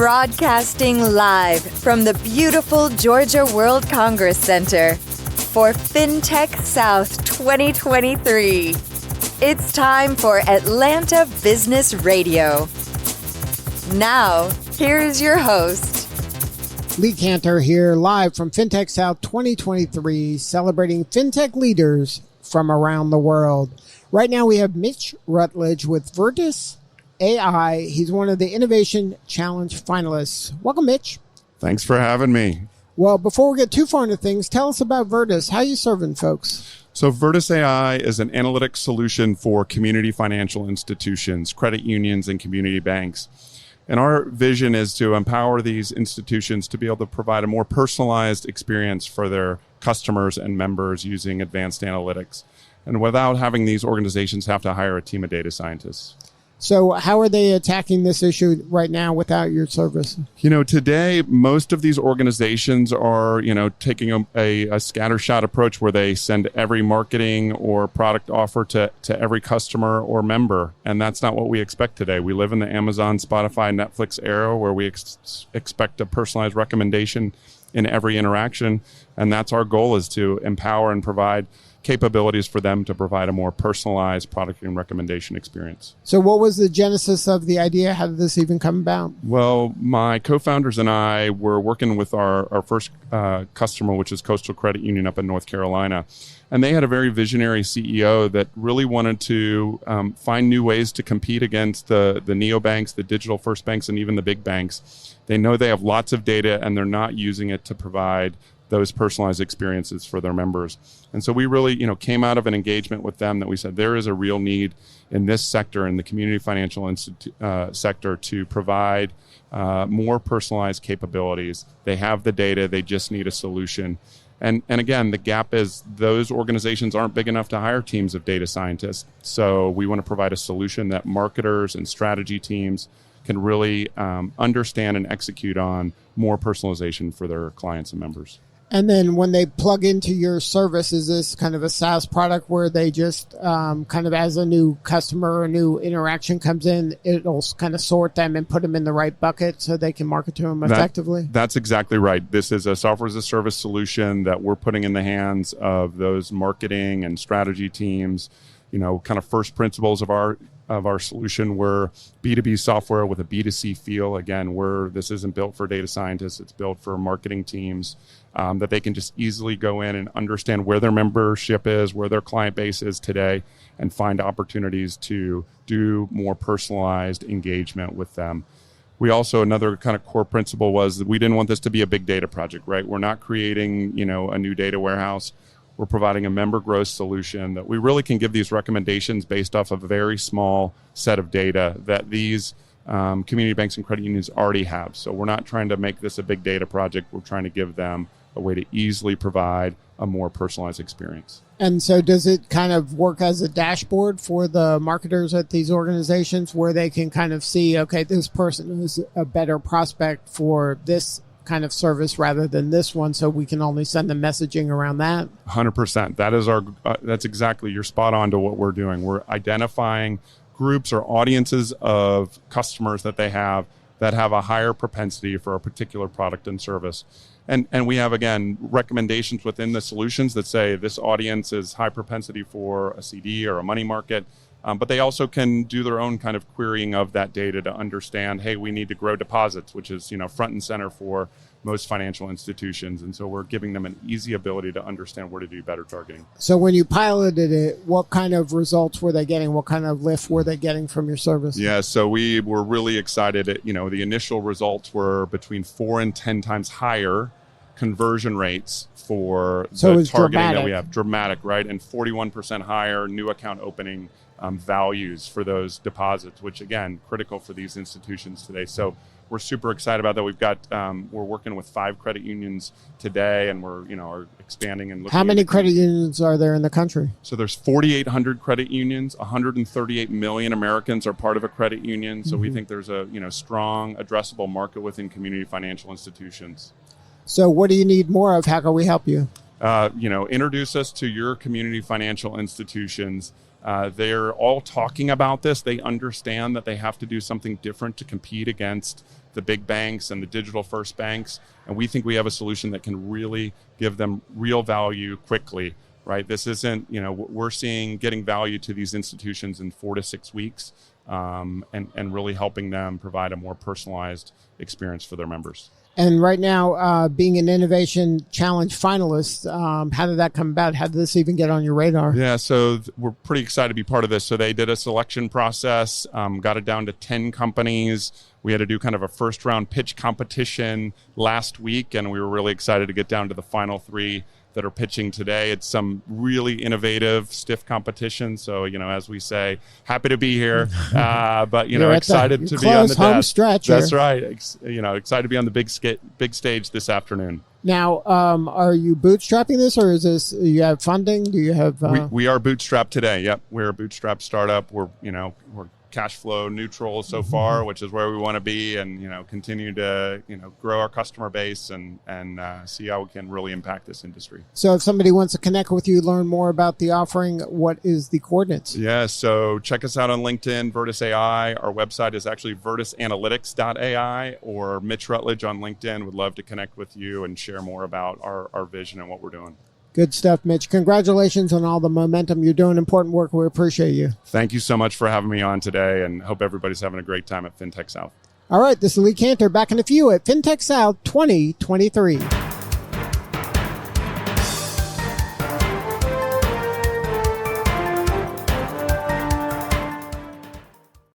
Broadcasting live from the beautiful Georgia World Congress Center for Fintech South 2023. It's time for Atlanta Business Radio. Now, here's your host. Lee Cantor here, live from Fintech South 2023, celebrating fintech leaders from around the world. Right now we have Mitch Rutledge with Vertice AI. He's one of the Innovation Challenge finalists. Welcome, Mitch. Thanks for having me. Well, before we get too far into things, tell us about Vertice. How are you serving folks? So Vertice AI is an analytics solution for community financial institutions, credit unions, and community banks. And our vision is to empower these institutions to be able to provide a more personalized experience for their customers and members using advanced analytics, and without having these organizations have to hire a team of data scientists. So how are they attacking this issue right now without your service? Today, most of these organizations are, taking a scattershot approach where they send every marketing or product offer to every customer or member. And that's not what we expect today. We live in the Amazon, Spotify, Netflix era where we expect a personalized recommendation in every interaction. And that's our goal, is to empower and provide capabilities for them to provide a more personalized product and recommendation experience. So what was the genesis of the idea? How did this even come about? Well, my co-founders and I were working with our first customer, which is Coastal Credit Union up in North Carolina. And they had a very visionary CEO that really wanted to find new ways to compete against the neobanks, the digital first banks, and even the big banks. They know they have lots of data and they're not using it to provide those personalized experiences for their members. And so we really, came out of an engagement with them that we said there is a real need in this sector, in the community financial sector, to provide more personalized capabilities. They have the data, they just need a solution. And again, the gap is those organizations aren't big enough to hire teams of data scientists. So we want to provide a solution that marketers and strategy teams can really understand and execute on more personalization for their clients and members. And then when they plug into your service, is this kind of a SaaS product where they just kind of, as a new customer or a new interaction comes in, it'll kind of sort them and put them in the right bucket so they can market to them effectively? That's exactly right. This is a software as a service solution that we're putting in the hands of those marketing and strategy teams. Kind of first principles of our solution. We're B2B software with a B2C feel. Again, this isn't built for data scientists. It's built for marketing teams that they can just easily go in and understand where their membership is, where their client base is today, and find opportunities to do more personalized engagement with them. We also, another kind of core principle was that we didn't want this to be a big data project, right? We're not creating, a new data warehouse. We're providing a member growth solution that we really can give these recommendations based off of a very small set of data that these community banks and credit unions already have. So we're not trying to make this a big data project. We're trying to give them a way to easily provide a more personalized experience. And so does it kind of work as a dashboard for the marketers at these organizations where they can kind of see, okay, this person is a better prospect for this kind of service rather than this one, so we can only send them messaging around that? 100%. That is that's exactly, you're spot on to what we're doing. We're identifying groups or audiences of customers that they have that have a higher propensity for a particular product and service. And we have, again, recommendations within the solutions that say this audience is high propensity for a CD or a money market. But they also can do their own kind of querying of that data to understand, hey, we need to grow deposits, which is, front and center for most financial institutions. And so we're giving them an easy ability to understand where to do better targeting. So when you piloted it, what kind of results were they getting? What kind of lift were they getting from your service? Yeah, so we were really excited. The initial results were between 4 and 10 times higher conversion rates for the targeting that we have. Dramatic, right? And 41% higher new account opening values for those deposits, which, again, critical for these institutions today. So we're super excited about that. We've got, we're working with 5 credit unions today, and we're, are expanding and looking. How many credit unions are there in the country? So there's 4,800 credit unions. 138 million Americans are part of a credit union. So we think there's a, strong addressable market within community financial institutions. So what do you need more of? How can we help you? Introduce us to your community financial institutions. They're all talking about this. They understand that they have to do something different to compete against the big banks and the digital first banks. And we think we have a solution that can really give them real value quickly, right? This isn't, we're seeing getting value to these institutions in 4 to 6 weeks, and really helping them provide a more personalized experience for their members. And right now, being an Innovation Challenge finalist, how did that come about? How did this even get on your radar? Yeah, so we're pretty excited to be part of this. So they did a selection process, got it down to 10 companies. We had to do kind of a first round pitch competition last week, and we were really excited to get down to the final 3 that are pitching today. It's some really innovative, stiff competition. So, as we say, happy to be here, but, excited to be on the home desk. Stretch That's here. right. Excited to be on the big stage this afternoon. Now, are you bootstrapping this, or is this, you have funding? Do you have... We are bootstrapped today. Yep. We're a bootstrap startup. We're cash flow neutral so far, which is where we want to be, and continue to grow our customer base and see how we can really impact this industry. So if somebody wants to connect with you, learn more about the offering, what is the coordinates? Yeah, so check us out on LinkedIn, Vertice AI. Our website is actually verticeanalytics.ai, or Mitch Rutledge on LinkedIn. Would love to connect with you and share more about our vision and what we're doing. Good stuff, Mitch. Congratulations on all the momentum. You're doing important work. We appreciate you. Thank you so much for having me on today, and hope everybody's having a great time at Fintech South. All right, this is Lee Cantor back in a few at Fintech South 2023.